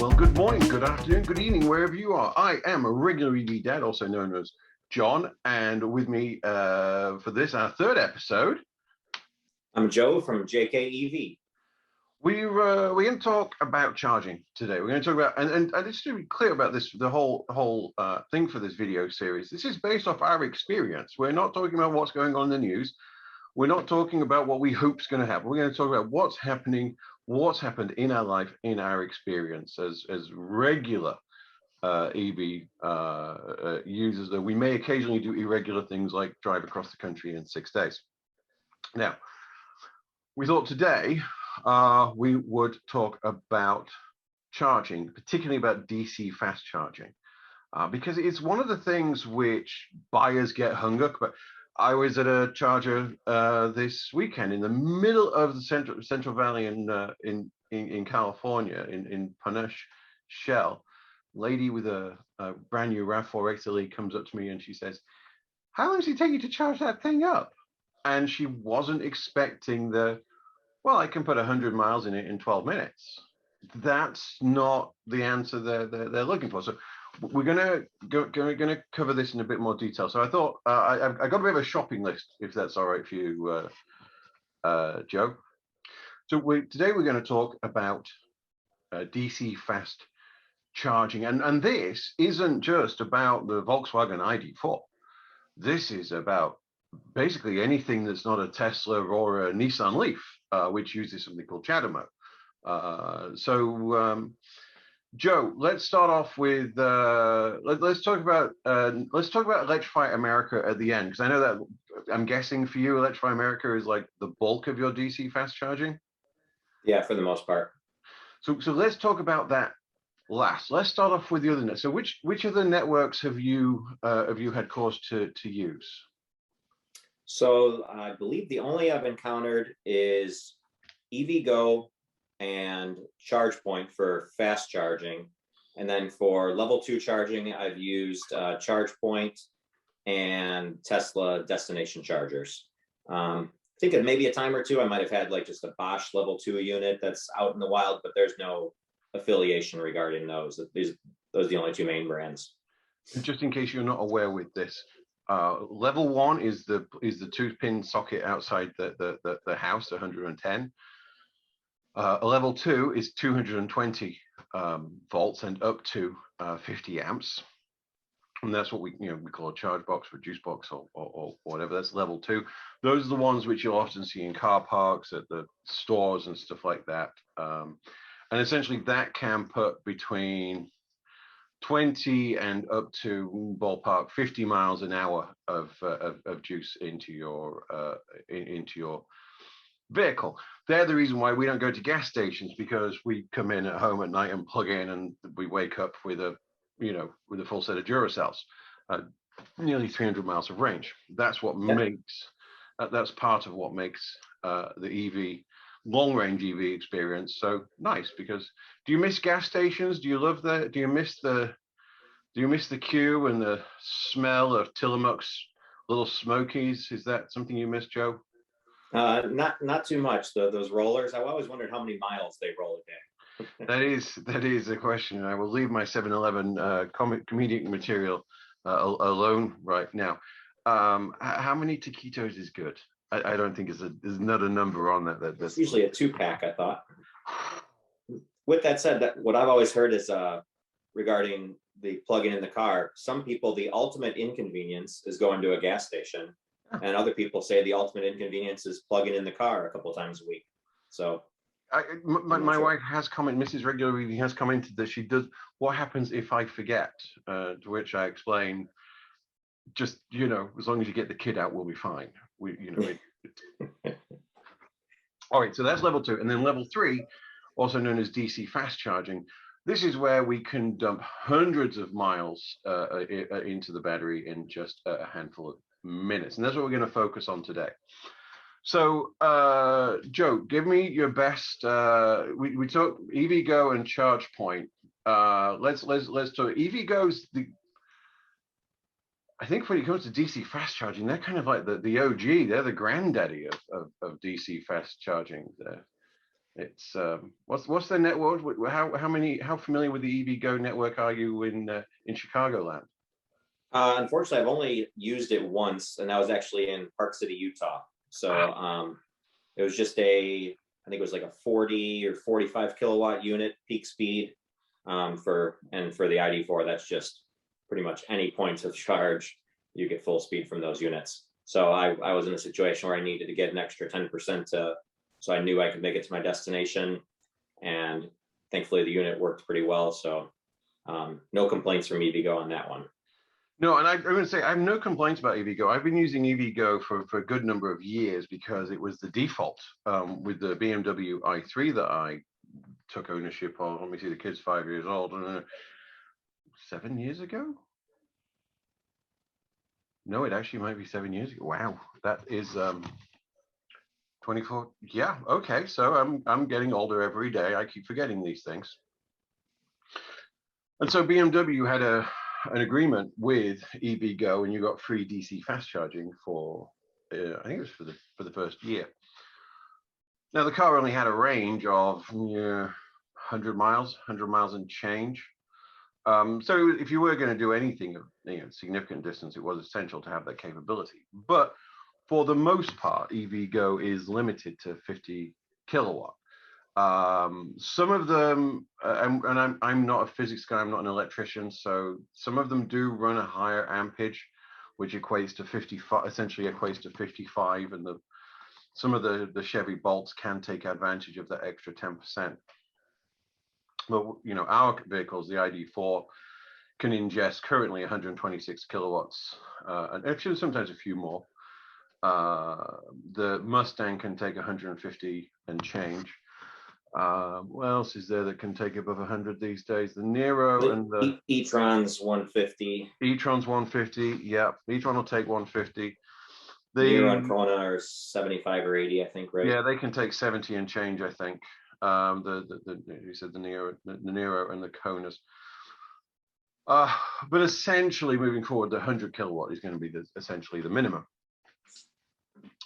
Well, good morning, good afternoon, good evening, wherever you are. I am a regular EV dad, also known as John, and with me for this, our third episode. I'm Joe from JKEV. We're going to talk about charging today. We're going to talk about, and just to be clear about this, the whole thing for this video series, this is based off our experience. We're not talking about what's going on in the news. We're not talking about what we hope is going to happen. We're going to talk about what's happening, what's happened in our life, in our experience as regular EV users. That we may occasionally do irregular things like drive across the country in 6 days. Now, we thought today we would talk about charging, particularly about DC fast charging, because it's one of the things which buyers get hung up about. I was at a charger this weekend in the middle of the Central Valley in California, in Panache Shell. Lady with a brand new RAV4 XLE comes up to me and she says, "How long does it take you to charge that thing up?" And she wasn't expecting well, I can put 100 miles in it in 12 minutes. That's not the answer they're looking for. So we're gonna cover this in a bit more detail. So I thought I got a bit of a shopping list, if that's all right for you, Joe. So today we're going to talk about DC fast charging, and this isn't just about the Volkswagen ID4. This is about basically anything that's not a Tesla or a Nissan Leaf, which uses something called ChargePoint. Joe, let's start off with let's talk about Electrify America at the end, because I know that I'm guessing for you Electrify America is like the bulk of your DC fast charging. Yeah, for the most part. So let's talk about that last. Let's start off with the other net. So which other networks have you had cause to use? So I believe the only I've encountered is EVgo and ChargePoint for fast charging. And then for level 2 charging, I've used ChargePoint and Tesla destination chargers. I think that maybe a time or two I might have had like just a Bosch level 2 unit that's out in the wild, but there's no affiliation regarding those. Those are the only 2 main brands. And just in case you're not aware with this, level 1 is the 2-pin socket outside the house, 110. Level 2 is 220 volts and up to 50 amps, and that's what we call a charge box, reduce box, or whatever. That's level 2. Those are the ones which you'll often see in car parks, at the stores and stuff like that. And essentially that can put between 20 and up to ballpark 50 miles an hour of juice into your vehicle. They're the reason why we don't go to gas stations, because we come in at home at night and plug in, and we wake up with a full set of Duracells, nearly 300 miles of range. That's what makes that's part of what makes the EV long range EV experience so nice. Because do you miss gas stations? Do you love do you miss the queue and the smell of Tillamook's little Smokies? Is that something you miss, Joe? Not too much. Those rollers, I've always wondered how many miles they roll a day. that is a question. I will leave my 7-Eleven comedic material alone right now. How many taquitos is good? I don't think there's not a number on that. That's usually a 2-pack, I thought. With that said, what I've always heard is regarding the plug-in in the car, some people, the ultimate inconvenience is going to a gas station. And other people say the ultimate inconvenience is plugging in the car a couple of times a week. So my wife has commented, Mrs. Regular Reading has commented that she does, what happens if I forget? To which I explain, just, as long as you get the kid out, we'll be fine. All right, so that's level 2. And then level 3, also known as DC fast charging. This is where we can dump hundreds of miles into the battery in just a handful of minutes, and that's what we're going to focus on today. So Joe, give me your best. We talk EVgo and ChargePoint. Let's talk EVgo's I think when it comes to DC fast charging, they're kind of like the OG. They're the granddaddy of DC fast charging there. It's what's their network? How familiar with the EVgo network are you in Chicagoland? Unfortunately, I've only used it once, and that was actually in Park City, Utah. So it was just I think it was like a 40 or 45 kilowatt unit peak speed for the ID4. That's just pretty much any points of charge, you get full speed from those units. So I was in a situation where I needed to get an extra 10% so I knew I could make it to my destination. And thankfully the unit worked pretty well. So no complaints from EVgo on that one. No, and I'm going to say I have no complaints about EVgo. I've been using EVgo for a good number of years because it was the default with the BMW i3 that I took ownership of. Let me see, the kid's 5 years old. 7 years ago? No, it actually might be 7 years ago. Wow, that is 24. Yeah, okay. So I'm getting older every day. I keep forgetting these things. And so BMW had an agreement with EVgo, and you got free DC fast charging for I think it was for the first year. Now the car only had a range of 100 miles and change. So if you were going to do anything of significant distance, it was essential to have that capability. But for the most part, EVgo is limited to 50 kilowatt. Some of them, and I'm not a physics guy, I'm not an electrician, so some of them do run a higher ampage, which equates to 55, essentially equates to 55, and some of the Chevy Bolts can take advantage of that extra 10%. But our vehicles, the ID4, can ingest currently 126 kilowatts, and actually sometimes a few more. The Mustang can take 150 and change. What else is there that can take above 100 these days? The Nero and the e-tron's 150. e-tron's 150. Yeah, e-tron will take 150. The Nero and Kona are 75 or 80, I think, right? Yeah, they can take 70 and change, I think. You said the Nero and the Konas. But essentially, moving forward, the 100 kilowatt is going to be essentially the minimum.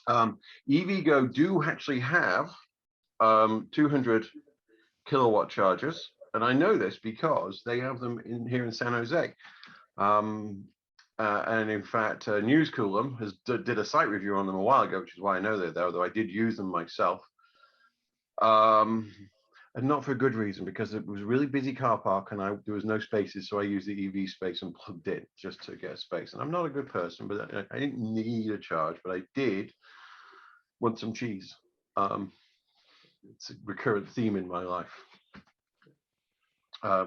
EVgo do actually have 200 kilowatt chargers, and I know this because they have them here in San Jose. And in fact, News Coolum did a site review on them a while ago, which is why I know they're there, although I did use them myself. And not for a good reason, because it was a really busy car park and there was no spaces, so I used the EV space and plugged in just to get space. And I'm not a good person, but I didn't need a charge, but I did want some cheese. It's a recurrent theme in my life. I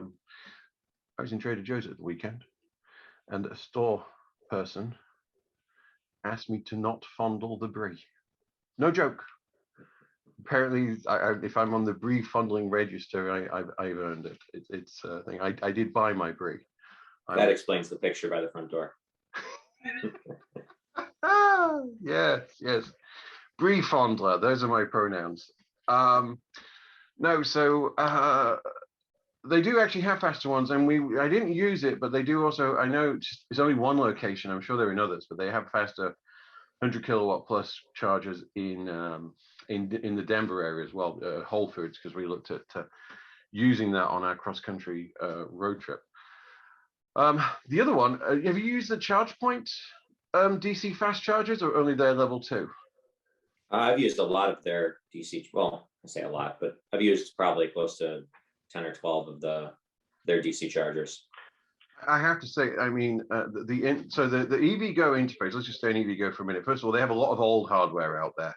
was in Trader Joe's at the weekend, and a store person asked me to not fondle the brie. No joke. Apparently, if I'm on the brie fondling register, I've earned it. It's a thing. I did buy my brie. That explains the picture by the front door. Yes. Brie fondler. Those are my pronouns. No, so they do actually have faster ones, and I didn't use it, but they do also. I know it's only one location. I'm sure they're in others, but they have faster 100 kilowatt plus chargers in the Denver area as well, Whole Foods, because we looked at using that on our cross-country road trip. The other one, have you used the ChargePoint DC fast chargers, or only their level 2? I've used a lot of their DC, well, I say a lot, but I've used probably close to 10 or 12 of their DC chargers. I have to say, I mean, so the EVgo interface, let's just stay in EVgo for a minute. First of all, they have a lot of old hardware out there.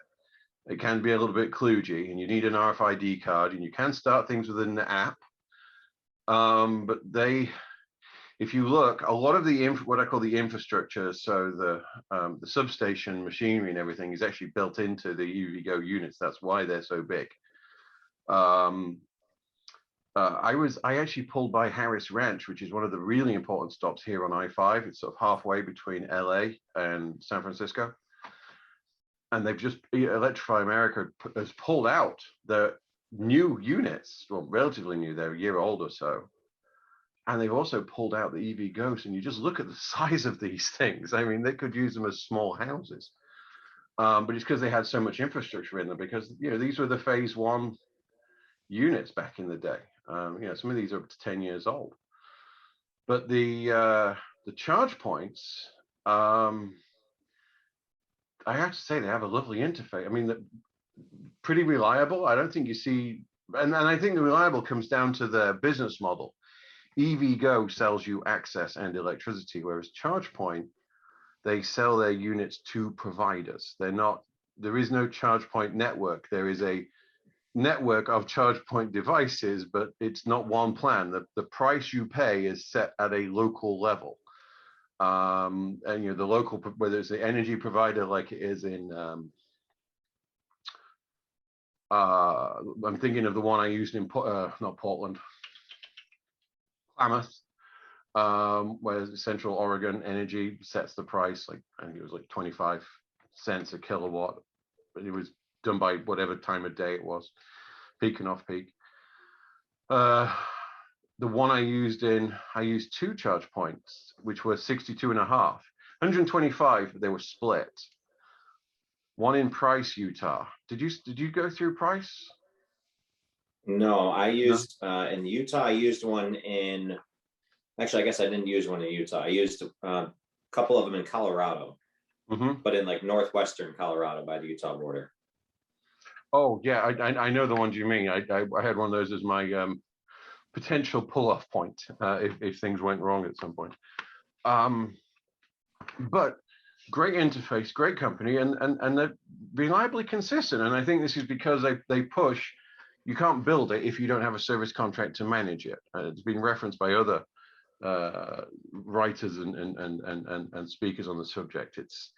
It can be a little bit kludgy, and you need an RFID card, and you can start things with an app. But if you look, a lot of what I call the infrastructure, so the substation machinery and everything is actually built into the EVgo units. That's why they're so big. I actually pulled by Harris Ranch, which is one of the really important stops here on I-5. It's sort of halfway between LA and San Francisco. And they've just, Electrify America has pulled out the new units, well, relatively new, they're a year old or so. And they've also pulled out the EVgos, and you just look at the size of these things. I mean, they could use them as small houses. But it's because they had so much infrastructure in them, because, these were the phase 1 units back in the day. Some of these are up to 10 years old. But the charge points, I have to say, they have a lovely interface. I mean, pretty reliable. I don't think you see, and I think the reliable comes down to their business model. EVgo sells you access and electricity, whereas ChargePoint, they sell their units to providers. There is no ChargePoint network. There is a network of ChargePoint devices, but it's not one plan. The price you pay is set at a local level. And the local, whether it's the energy provider like it is in, I'm thinking of the one I used in, not Portland, Klamath, where Central Oregon Energy sets the price, like I think it was like 25 cents a kilowatt, but it was done by whatever time of day it was, peak and off peak. The one I used two charge points, which were 62.5, 125, but they were split. One in Price, Utah. Did you go through Price? No, I used in Utah. I used one in. Actually, I guess I didn't use one in Utah. I used a couple of them in Colorado, but in like northwestern Colorado by the Utah border. Oh yeah, I know the ones you mean. I had one of those as my potential pull-off point if things went wrong at some point. But great interface, great company, and they're reliably consistent. And I think this is because they push. You can't build it if you don't have a service contract to manage it. It's been referenced by other writers and speakers on the subject. It's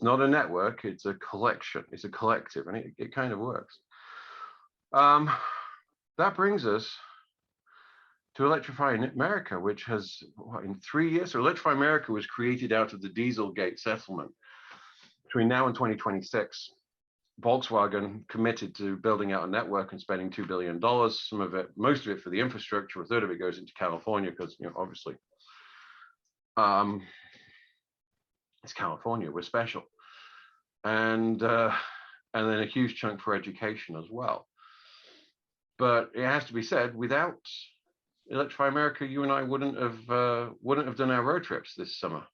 not a network, it's a collection, it's a collective, and it kind of works. That brings us to Electrify America, which has, in 3 years, so Electrify America was created out of the Dieselgate settlement. Between now and 2026, Volkswagen committed to building out a network and spending $2 billion, some of it, most of it for the infrastructure, a third of it goes into California because, obviously, it's California, we're special. And then a huge chunk for education as well. But it has to be said, without Electrify America, you and I wouldn't have done our road trips this summer.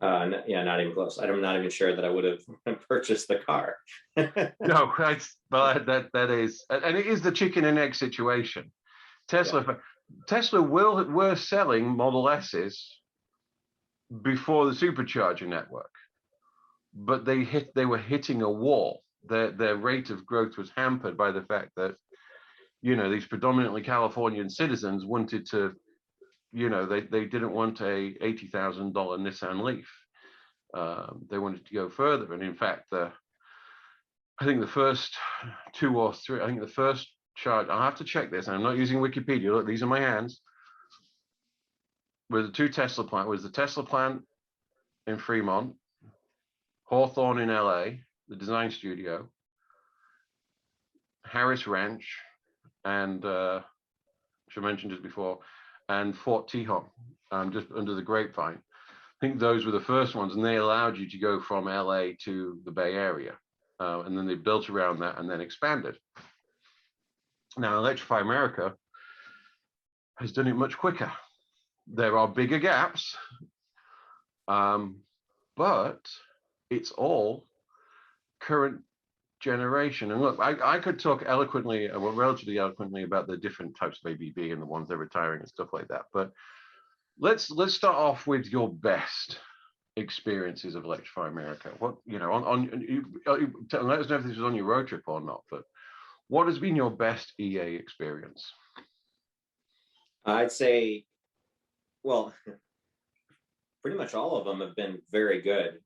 Yeah, not even close. I'm not even sure that I would have purchased the car. No, that is, and it is the chicken and egg situation. Tesla were selling Model S's before the supercharger network, but they were hitting a wall. Their rate of growth was hampered by the fact that these predominantly Californian citizens wanted to. They didn't want a $80,000 Nissan Leaf. They wanted to go further, and in fact, I think the first 2 or 3. I think the first charge. I'll have to check this. I'm not using Wikipedia. Look, these are my hands. With the 2 Tesla plant, was the Tesla plant in Fremont, Hawthorne in LA, the design studio, Harris Ranch, and which I mentioned just before, and Fort Tejon, just under the grapevine. I think those were the first ones, and they allowed you to go from LA to the Bay Area. And then they built around that and then expanded. Now, Electrify America has done it much quicker. There are bigger gaps, but it's all current generation. And look, I could talk eloquently, well, relatively eloquently, about the different types of ABB and the ones they're retiring and stuff like that. But let's start off with your best experiences of Electrify America. What let us know if this was on your road trip or not. But what has been your best EA experience? I'd say, well, pretty much all of them have been very good.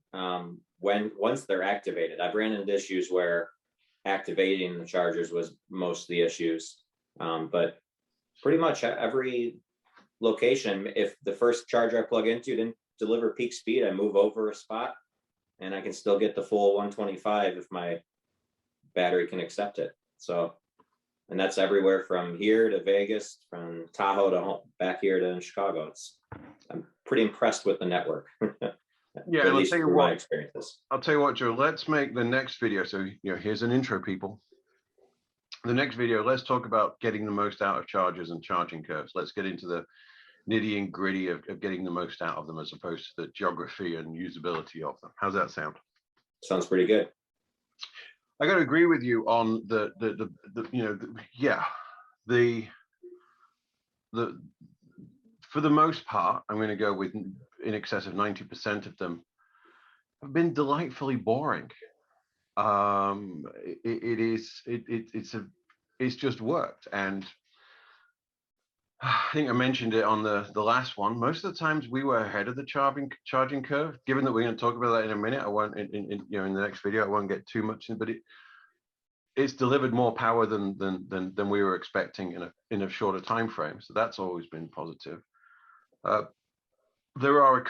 Once they're activated, I've ran into issues where activating the chargers was most of the issues. But pretty much every location, if the first charger I plug into didn't deliver peak speed, I move over a spot and I can still get the full 125 if my battery can accept it. So, and that's everywhere from here to Vegas, from Tahoe to back here to Chicago. I'm pretty impressed with the network. Yeah, at least from my experiences. I'll tell you what, Joe, let's make the next video. So, here's an intro, people. the next video, let's talk about getting the most out of chargers and charging curves. Let's get into the nitty and gritty of getting the most out of them, as opposed to the geography and usability of them. How's that sound? Sounds pretty good. I got to agree with you on the for the most part, I'm going to go with in excess of 90% of them have been delightfully boring. It's just worked, and I think I mentioned it on the last one. Most of the times we were ahead of the charging curve. Given that we're going to talk about that in a minute, I won't in the next video. I won't get too much in, but it's delivered more power than we were expecting in a shorter time frame. So that's always been positive. There are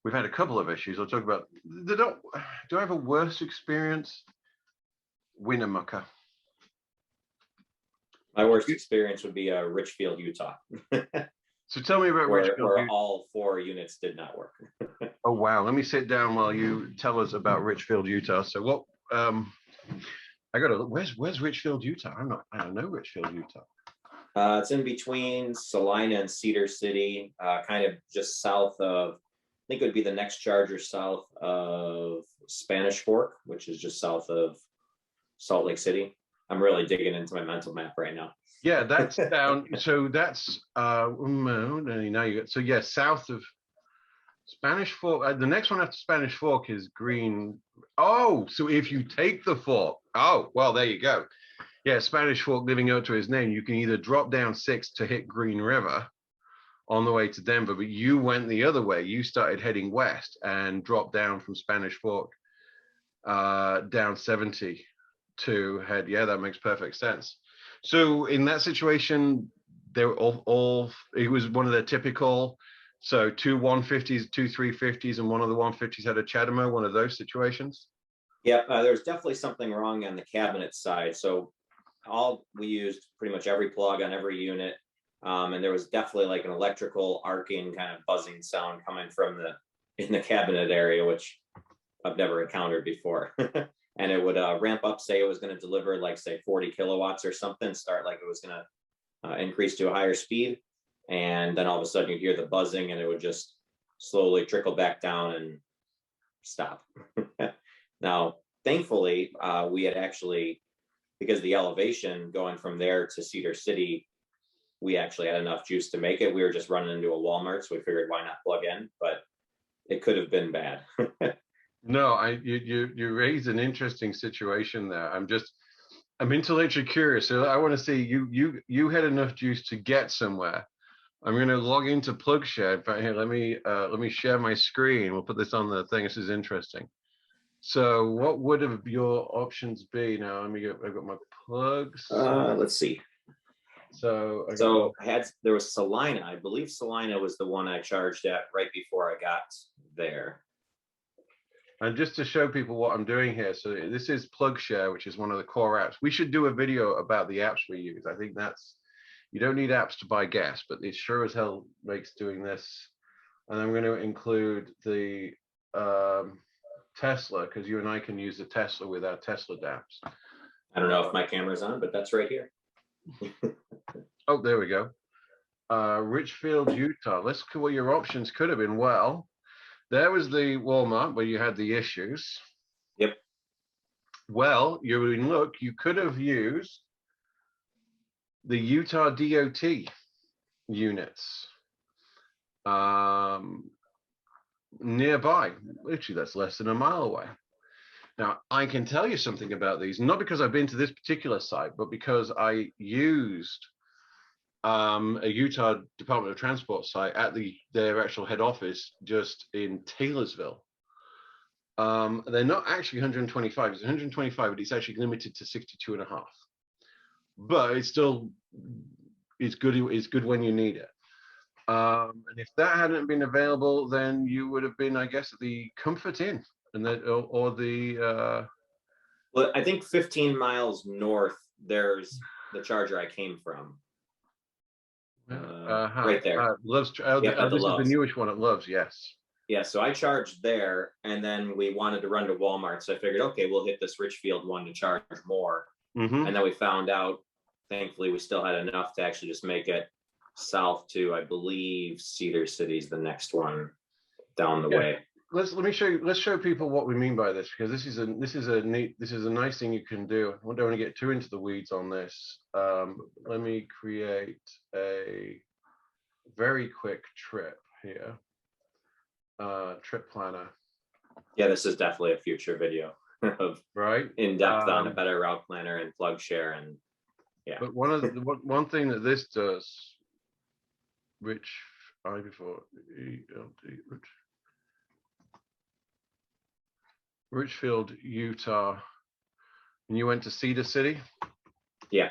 we've had a couple of issues. I'll talk about. Do I have a worse experience? Winnemucca. My worst experience would be Richfield, Utah. So tell me about Richfield. Where all 4 units did not work. Oh wow! Let me sit down while you tell us about Richfield, Utah. So what? I gotta. Where's Richfield, Utah? I don't know Richfield, Utah. It's in between Salina and Cedar City, kind of just south of. I think it would be the next charger south of Spanish Fork, which is just south of Salt Lake City. I'm really digging into my mental map right now. Yeah, that's down. So that's now you got, so yeah, south of Spanish Fork. The next one after Spanish Fork is Green. Oh, so if you take the fork, oh well, there you go. Yeah, Spanish Fork, living up to his name. You can either drop down 6 to hit Green River on the way to Denver, but you went the other way. You started heading west and dropped down from Spanish Fork down 70 to head. Yeah, that makes perfect sense. So in that situation, they were all it was one of the typical, so 2 150s, 2 350s, and one of the 150s had a CHAdeMO, one of those situations. Yeah, there's definitely something wrong on the cabinet side. So we used pretty much every plug on every unit. And there was definitely like an electrical arcing kind of buzzing sound coming from in the cabinet area, which I've never encountered before. And it would ramp up, say it was going to deliver like say 40 kilowatts or something, start like it was going to increase to a higher speed. And then all of a sudden you'd hear the buzzing and it would just slowly trickle back down and stop. Now, thankfully, we had actually, because the elevation going from there to Cedar City, we actually had enough juice to make it. We were just running into a Walmart, so we figured why not plug in, but it could have been bad. No, you raise an interesting situation there. I'm intellectually curious. So I want to see you had enough juice to get somewhere. I'm going to log into PlugShare. In fact, here, let me share my screen. We'll put this on the thing. This is interesting. So what would have your options be? Now let me get. I've got my plugs. Let's see. So there was Salina. I believe Salina was the one I charged at right before I got there. And just to show people what I'm doing here, so this is PlugShare, which is one of the core apps. We should do a video about the apps we use. I think you don't need apps to buy gas, but it sure as hell makes doing this. And I'm going to include the Tesla, because you and I can use the Tesla with our TeslaTaps. I don't know if my camera's on, but that's right here. Oh, there we go. Richfield, Utah. Let's look at what your options could have been. Well, there was the Walmart where you had the issues. Yep. Well, you're in luck. You could have used the Utah DOT units nearby. Literally, that's less than a mile away. Now, I can tell you something about these, not because I've been to this particular site, but because I used a Utah Department of Transport site at their actual head office just in Taylorsville. They're not actually 125, it's 125, but it's actually limited to 62 and a half. But it's still, it's good when you need it. And if that hadn't been available, then you would have been, I guess, at the Comfort Inn, and or the. Well, I think 15 miles north, there's the charger I came from. Right there. Love's. This is the newish one at Love's, yes. Yeah, so I charged there, and then we wanted to run to Walmart. So I figured, okay, we'll hit this Richfield one to charge more. And then we found out, thankfully, we still had enough to actually just make it south to, I believe, Cedar City's the next one down the way. Let's show people what we mean by this, because this is a nice thing you can do. I don't want to get too into the weeds on this. Let me create a very quick trip here. Trip planner. Yeah, this is definitely a future video of right in depth on a better route planner and plug share, and yeah. But one thing that this does, which ID4 ELD Richfield, Utah, and you went to Cedar City. Yeah.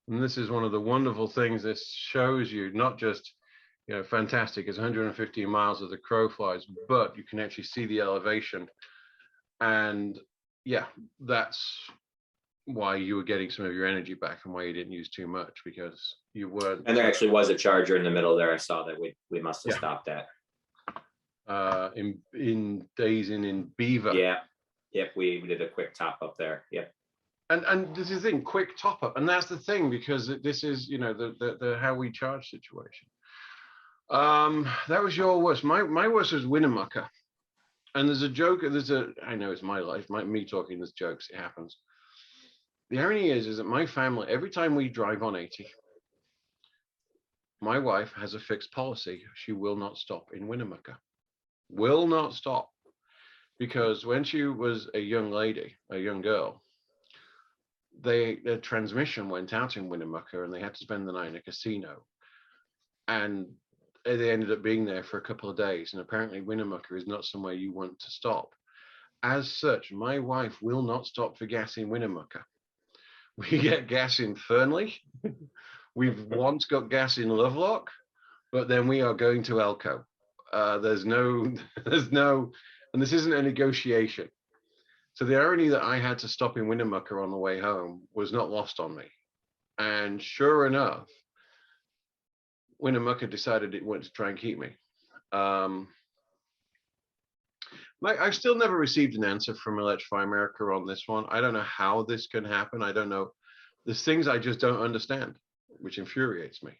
And this is one of the wonderful things this shows you, not just, you know, fantastic, it's 115 miles as the crow flies, but you can actually see the elevation. And yeah, that's why you were getting some of your energy back and why you didn't use too much, because you weren't. And there actually was a charger in the middle there. I saw that we must have stopped at. In Beaver. Yeah. Yep, we did a quick top up there. Yep. And this is the thing, quick top up, and that's the thing, because this is, you know, the how we charge situation. That was your worst. My worst was Winnemucca, and there's a joke. I know it's my life, me talking. There's jokes. It happens. The irony is that my family, every time we drive on 80, my wife has a fixed policy. She will not stop in Winnemucca. Will not stop, because when she was a young lady, a young girl, their transmission went out in Winnemucca and they had to spend the night in a casino, and they ended up being there for a couple of days. And apparently Winnemucca is not somewhere you want to stop. As such, my wife will not stop for gas in Winnemucca. We get gas in Fernley. We've once got gas in Lovelock, but then we are going to Elko. There's no, and this isn't a negotiation. So the irony that I had to stop in Winnemucca on the way home was not lost on me. And sure enough, Winnemucca decided it wanted to try and keep me. I've still never received an answer from Electrify America on this one. I don't know how this can happen. I don't know. There's things I just don't understand, which infuriates me.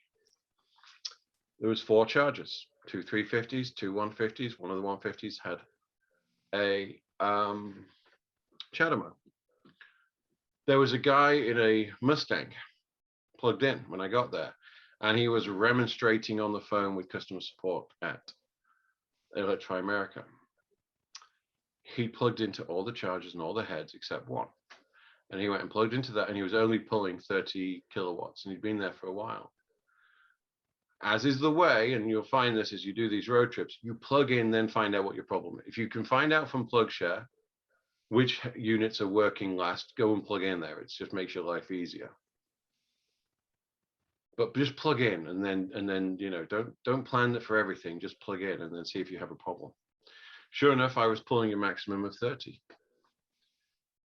There was 4 chargers, 2 350s, 2 150s. One of the 150s had a Chatamo. There was a guy in a Mustang plugged in when I got there, and he was remonstrating on the phone with customer support at Electrify America. He plugged into all the chargers and all the heads except one, and he went and plugged into that, and he was only pulling 30 kilowatts, and he'd been there for a while. As is the way, and you'll find this as you do these road trips, you plug in, then find out what your problem is. If you can find out from PlugShare which units are working last, go and plug in there. It just makes your life easier. But just plug in, and then you know, don't plan it for everything. Just plug in and then see if you have a problem. Sure enough, I was pulling a maximum of 30.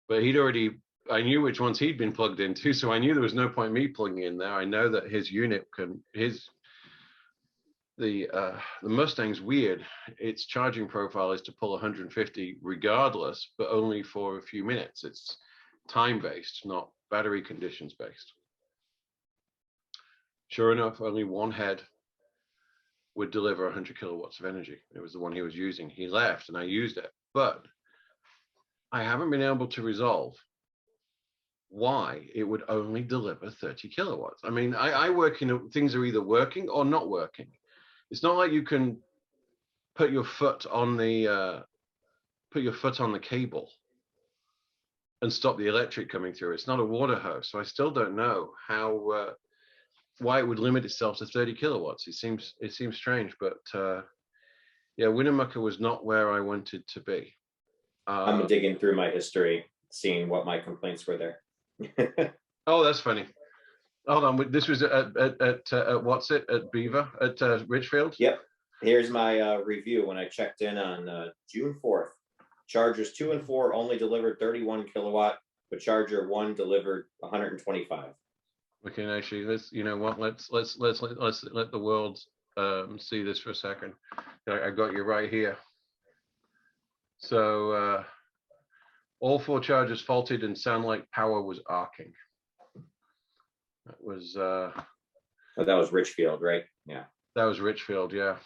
But I knew which ones he'd been plugged into, so I knew there was no point me plugging in there. I know that his unit the Mustang's weird. Its charging profile is to pull 150 regardless, but only for a few minutes. It's time-based, not battery conditions based. Sure enough, only one head would deliver 100 kilowatts of energy. It was the one he was using. He left and I used it, but I haven't been able to resolve why it would only deliver 30 kilowatts. I mean, I work in things are either working or not working. It's not like you can put your foot on the cable and stop the electric coming through. It's not a water hose, so I still don't know how why it would limit itself to 30 kilowatts. It seems strange, but yeah, Winnemucca was not where I wanted to be. I'm digging through my history, seeing what my complaints were there. Oh, that's funny. Hold on, this was at what's it, at Beaver, at Richfield? Yep. Here's my review when I checked in on June 4th. Chargers 2 and 4 only delivered 31 kilowatt, but charger 1 delivered 125. We can actually, you know what, let's let the world see this for a second. I got you right here. So all 4 chargers faulted and sound like power was arcing. That was Oh, that was Richfield, right? Yeah. That was Richfield, yeah.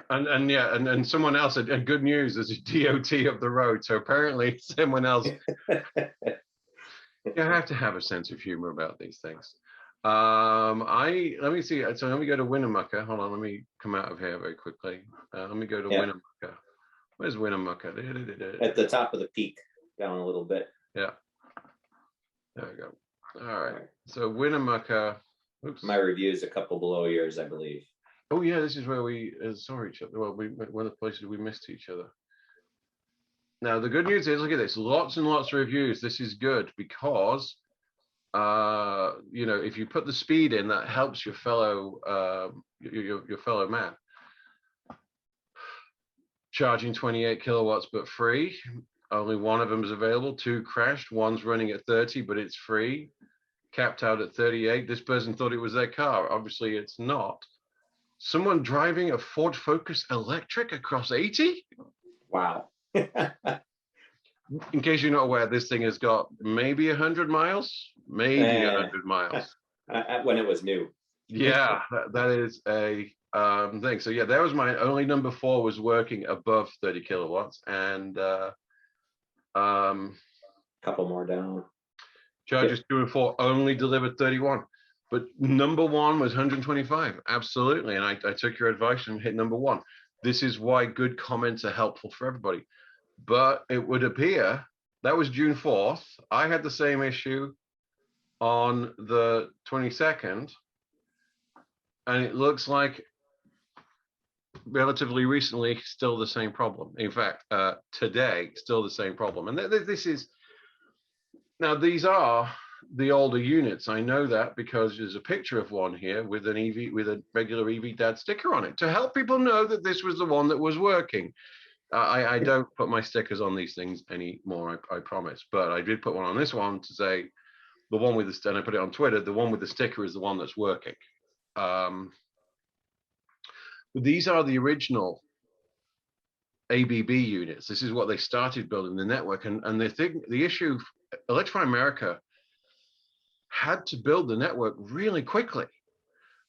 And yeah, and someone else had good news. There's a DOT up the road, so apparently someone else. You have to have a sense of humor about these things. Let me see. So let me go to Winnemucca. Hold on, let me come out of here very quickly. Let me go to Winnemucca. Where's Winnemucca? At the top of the peak, down a little bit. Yeah. There we go. All right. So Winnemucca. Oops. My review is a couple below yours, I believe. Oh yeah, this is where we saw each other. Well, one of the places we missed each other. Now the good news is, look at this, lots and lots of reviews. This is good because, you know, if you put the speed in, that helps your fellow your fellow man. Charging 28 kilowatts, but free. Only one of them is available. 2 crashed. One's running at 30, but it's free. Capped out at 38. This person thought it was their car. Obviously, it's not. Someone driving a Ford Focus electric across 80? Wow. In case you're not aware, this thing has got maybe 100 miles, maybe 100 miles. When it was new. Yeah, that is a thing. So yeah, that was my only number 4 was working above 30 kilowatts, and couple more down. Chargers 2 and 4 only delivered 31. But number 1 was 125, absolutely. And I took your advice and hit number 1. This is why good comments are helpful for everybody. But it would appear that was June 4th. I had the same issue on the 22nd. And it looks like relatively recently, still the same problem. In fact, today, still the same problem. And this is, now these are the older units. I know that because there's a picture of one here with an EV, with a regular EV Dad sticker on it to help people know that this was the one that was working. I don't put my stickers on these things anymore, I promise. But I did put one on this one to say the one with the, and I put it on Twitter, the one with the sticker is the one that's working. These are the original ABB units. This is what they started building the network. And the issue, Electrify America had to build the network really quickly.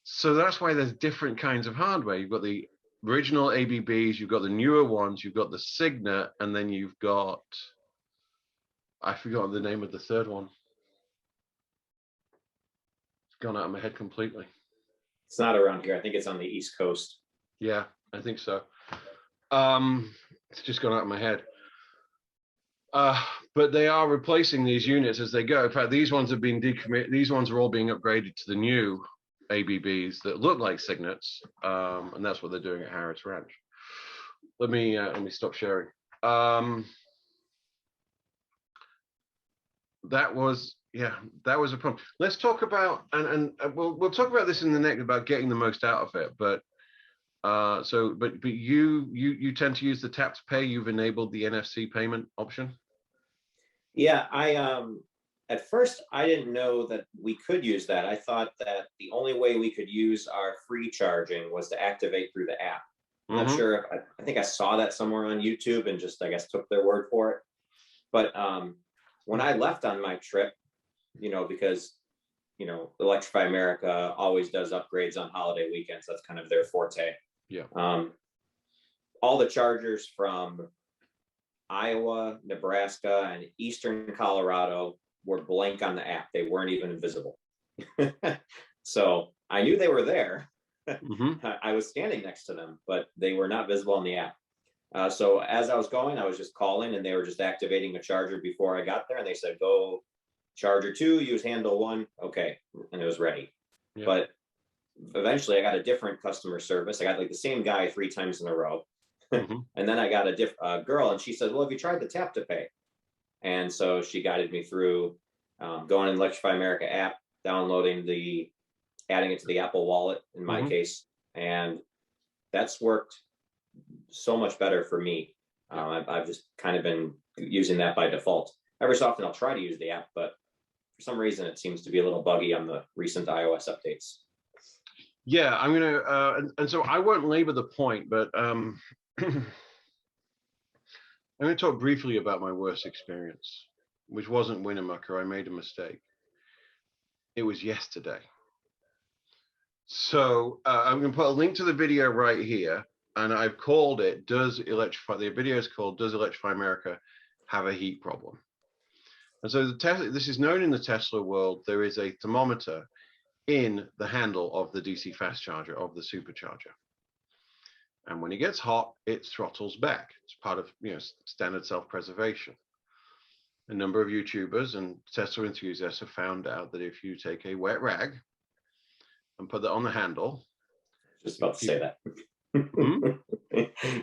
So that's why there's different kinds of hardware. You've got the original ABBs, you've got the newer ones, you've got the Signet, and then you've got, I forgot the name of the third one. It's gone out of my head completely. It's not around here. I think it's on the East Coast. Yeah, I think so. It's just gone out of my head. But they are replacing these units as they go. In fact, these ones have been decommitted. These ones are all being upgraded to the new ABBs that look like Signets, and that's what they're doing at Harris Ranch. Let me stop sharing. That was a problem. Let's talk about, and we'll talk about this in the next, about getting the most out of it. But but you tend to use the tap to pay. You've enabled the NFC payment option. Yeah, at first I didn't know that we could use that. I thought that the only way we could use our free charging was to activate through the app. I'm not sure if I think I saw that somewhere on YouTube and just, I guess, took their word for it. But when I left on my trip, because Electrify America always does upgrades on holiday weekends. That's kind of their forte. Yeah. All the chargers from Iowa, Nebraska, and Eastern Colorado were blank on the app. They weren't even visible. So I knew they were there. I was standing next to them, but they were not visible on the app. So as I was going, I was just calling, and they were just activating a charger before I got there. And they said, go charger 2, use handle 1. Okay. And it was ready. Yeah. But eventually I got a different customer service. I got like the same guy 3 times in a row. And then I got a girl, and she said, well, have you tried the tap to pay? And so she guided me through going in the Electrify America app, adding it to the Apple Wallet in my case. And that's worked so much better for me. I've just kind of been using that by default. Every so often I'll try to use the app, but for some reason, it seems to be a little buggy on the recent iOS updates. Yeah, I'm gonna, and so I won't labor the point, but I'm going to talk briefly about my worst experience, which wasn't Winnemucca. I made a mistake. It was yesterday. So I'm going to put a link to the video right here, and I've called it, the video is called, Does Electrify America Have a Heat Problem? And so this is known in the Tesla world. There is a thermometer in the handle of the DC fast charger, of the supercharger. And when it gets hot, it throttles back. It's part of standard self-preservation. A number of YouTubers and Tesla enthusiasts have found out that if you take a wet rag and put that on the handle. Just about to say that.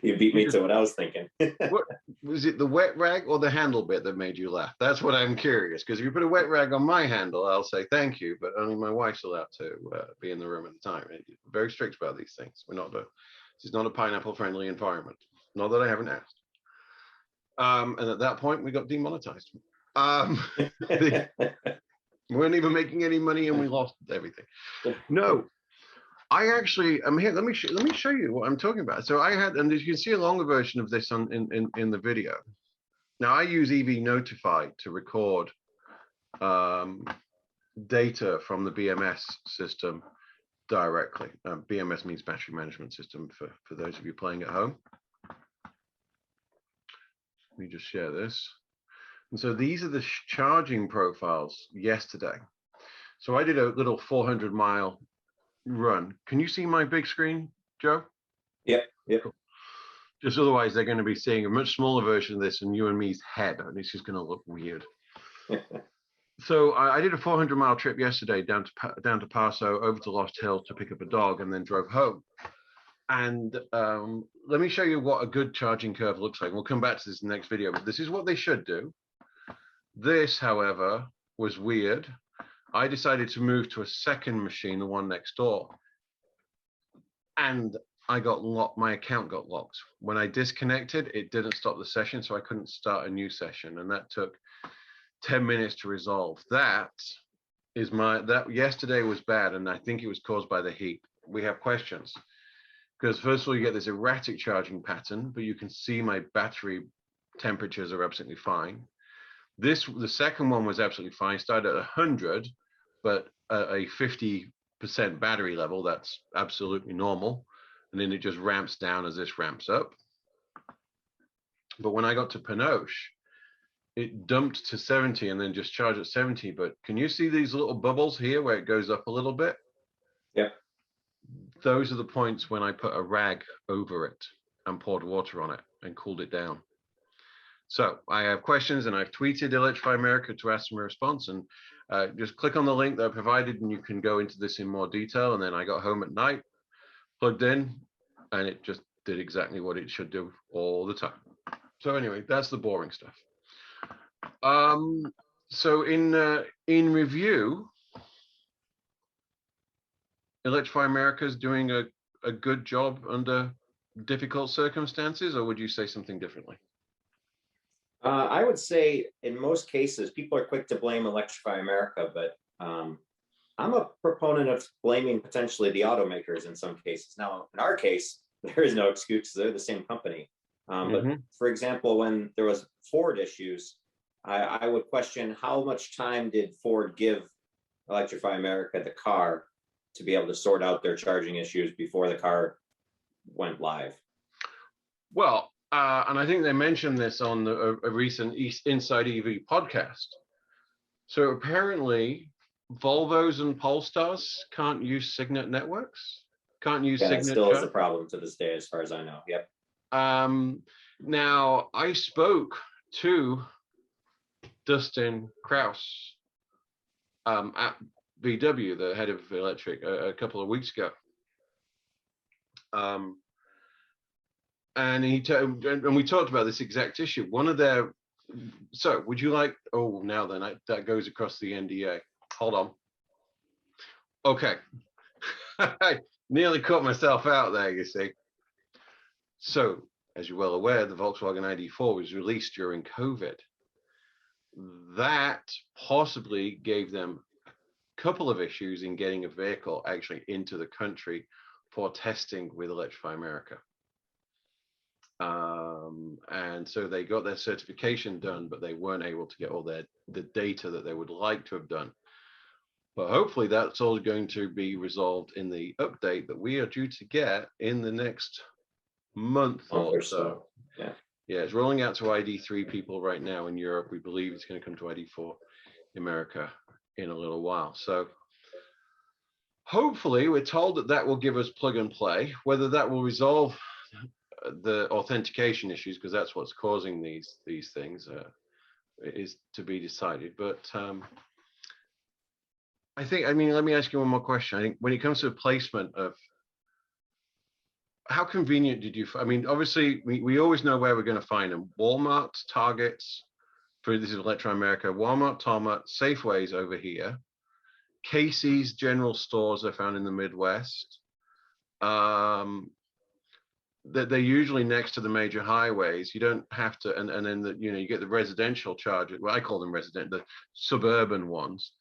You beat me to what I was thinking. What was it, the wet rag or the handle bit that made you laugh? That's what I'm curious, because if you put a wet rag on my handle, I'll say thank you, but only my wife's allowed to be in the room at the time. We're very strict about these things. This is not a pineapple friendly environment. Not that I haven't asked. And at that point we got demonetized. We weren't even making any money and we lost everything. No, I actually, I'm here. Let me show you what I'm talking about. So I had, and as you can see a longer version of this in the video. Now I use EVnotify to record data from the BMS system directly. BMS means battery management system for those of you playing at home. Let me just share this. And so these are the charging profiles yesterday. So I did a little 400-mile run. Can you see my big screen, Joe? Yep. Cool. Just otherwise they're going to be seeing a much smaller version of this and you and me's head, and it's just going to look weird. So I did a 400-mile trip yesterday down to Paso, over to Lost Hill to pick up a dog, and then drove home. And let me show you what a good charging curve looks like. We'll come back to this in the next video, but this is what they should do. This, however, was weird. I decided to move to a second machine, the one next door, and I got locked. My account got locked. When I disconnected, it didn't stop the session, so I couldn't start a new session, and that took 10 minutes to resolve. That yesterday was bad, and I think it was caused by the heat. We have questions, because first of all, you get this erratic charging pattern, but you can see my battery temperatures are absolutely fine. The second one was absolutely fine. Started at 100, but a 50% battery level, that's absolutely normal. And then it just ramps down as this ramps up. But when I got to Pinoche, it dumped to 70 and then just charged at 70. But can you see these little bubbles here where it goes up a little bit? Yeah. Those are the points when I put a rag over it and poured water on it and cooled it down. So I have questions, and I've tweeted Electrify America to ask them a response, and just click on the link that I provided and you can go into this in more detail. And then I got home at night, plugged in, and it just did exactly what it should do all the time. So anyway, that's the boring stuff. So in review, Electrify America is doing a good job under difficult circumstances, or would you say something differently? I would say in most cases, people are quick to blame Electrify America, but I'm a proponent of blaming potentially the automakers in some cases. Now, in our case, there is no excuse. They're the same company. But for example, when there was Ford issues, I would question how much time did Ford give Electrify America, the car, to be able to sort out their charging issues before the car went live? Well, and I think they mentioned this on a recent Inside EV podcast. So apparently, Volvos and Polestars can't use Signet networks, can't use Signet. That still is a problem to this day, as far as I know. Yep. Now, I spoke to Dustin Kraus at VW, the head of electric, a couple of weeks ago. And and we talked about this exact issue. One of their, so would you like, oh, now then, that goes across the NDA. Hold on. Okay. I nearly caught myself out there, you see. So, as you're well aware, the Volkswagen ID4 was released during COVID. that possibly gave them a couple of issues in getting a vehicle actually into the country for testing with Electrify America. And so they got their certification done, but they weren't able to get all the data that they would like to have done. But hopefully that's all going to be resolved in the update that we are due to get in the next month or so. Yeah, it's rolling out to ID3 people right now in Europe. We believe it's going to come to ID4 America in a little while. So hopefully we're told that that will give us plug and play. Whether that will resolve the authentication issues, because that's what's causing these things, is to be decided. But I think, I mean, let me ask you one more question. I think when it comes to the placement of, how convenient did you, I mean, obviously we always know where we're going to find them. Walmart, Targets, for this is Electron America, Walmart, Target, Safeways over here. Casey's general stores are found in the Midwest. They're usually next to the major highways. You don't have to, and then you get the residential charges. Well, I call them resident, the suburban ones.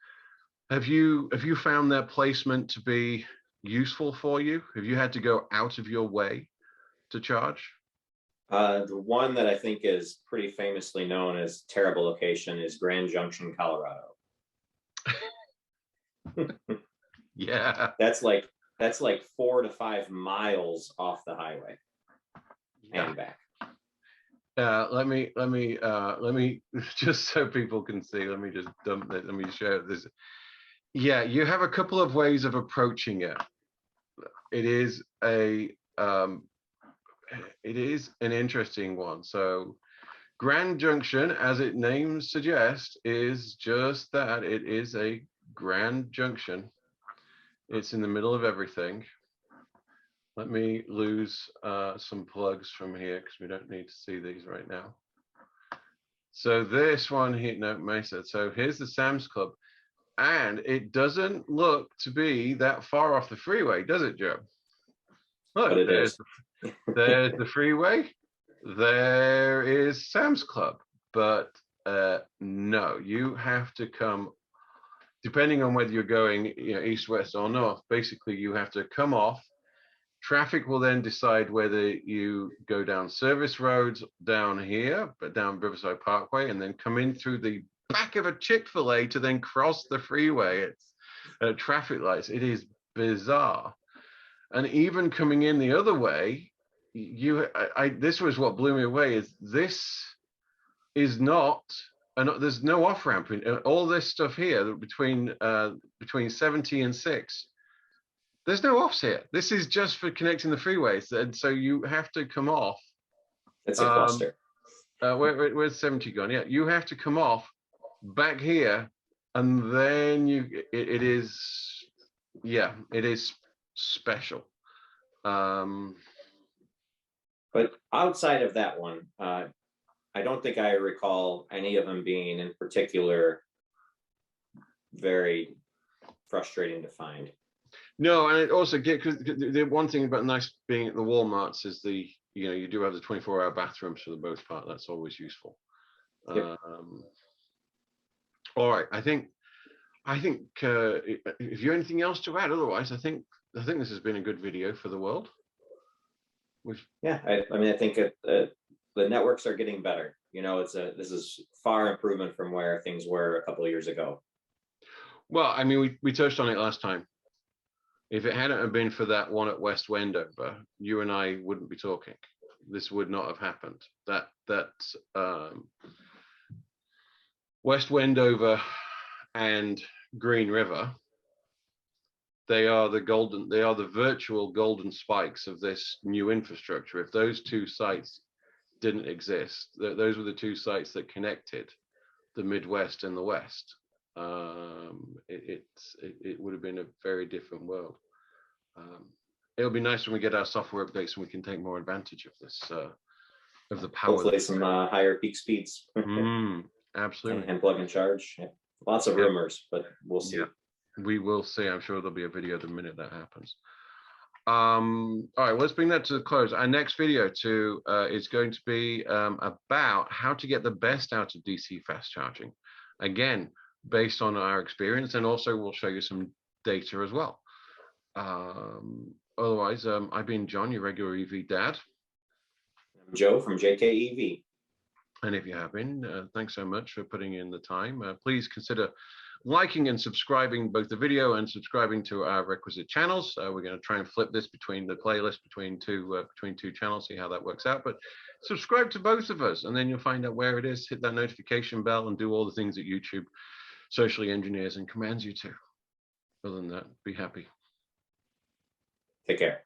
Have you found their placement to be useful for you? Have you had to go out of your way to charge? The one that I think is pretty famously known as terrible location is Grand Junction, Colorado. Yeah, that's like 4 to 5 miles off the highway and back. Let me just so people can see. Let me just dump this. Let me share this. Yeah, you have a couple of ways of approaching it. It is an interesting one. So Grand Junction, as its name suggests, is just that. It is a Grand Junction. It's in the middle of everything. Let me lose some plugs from here because we don't need to see these right now. So this one here, no, Mesa. So here's the Sam's Club. And it doesn't look to be that far off the freeway, does it, Joe? Look, there's the freeway. There is Sam's Club. But no, you have to come, depending on whether you're going east, west, or north, basically you have to come off. Traffic will then decide whether you go down service roads down here, but down Riverside Parkway, and then come in through the back of a Chick-fil-A to then cross the freeway. It's traffic lights. It is bizarre. And even coming in the other way, this was what blew me away, is this is not, and there's no off ramp. All this stuff here between 70 and 6. There's no offs here. This is just for connecting the freeways, and so you have to come off. It's a cluster. Where's 70 gone? Yeah, you have to come off back here, and then it is special. But outside of that one, I don't think I recall any of them being in particular very frustrating to find. No, and it also because the one thing about nice being at the Walmarts is you do have the 24-hour bathrooms for the most part. That's always useful. Yep. All right, I think if you have anything else to add, otherwise I think this has been a good video for the world. I mean, I think the networks are getting better. This is far improvement from where things were a couple of years ago. Well, I mean, we touched on it last time. If it hadn't have been for that one at West Wendover, you and I wouldn't be talking. This would not have happened. That West Wendover and Green River, they are the virtual golden spikes of this new infrastructure. If those two sites didn't exist, those were the two sites that connected the Midwest and the West. It would have been a very different world. It'll be nice when we get our software updates and we can take more advantage of this, of the power. Hopefully some higher peak speeds. Absolutely. And plug and charge. Yeah. Lots of rumors, but we'll see. Yeah. We will see. I'm sure there'll be a video the minute that happens. All right, let's bring that to the close. Our next video is going to be about how to get the best out of DC fast charging. Again, based on our experience, and also we'll show you some data as well. Otherwise, I've been John, your regular EV dad. I'm Joe from JKEV. And if you have been, thanks so much for putting in the time. Please consider liking and subscribing both the video and subscribing to our requisite channels. We're going to try and flip this between the playlist between two channels, see how that works out. But subscribe to both of us, and then you'll find out where it is. Hit that notification bell and do all the things that YouTube socially engineers and commands you to. Other than that, be happy. Take care.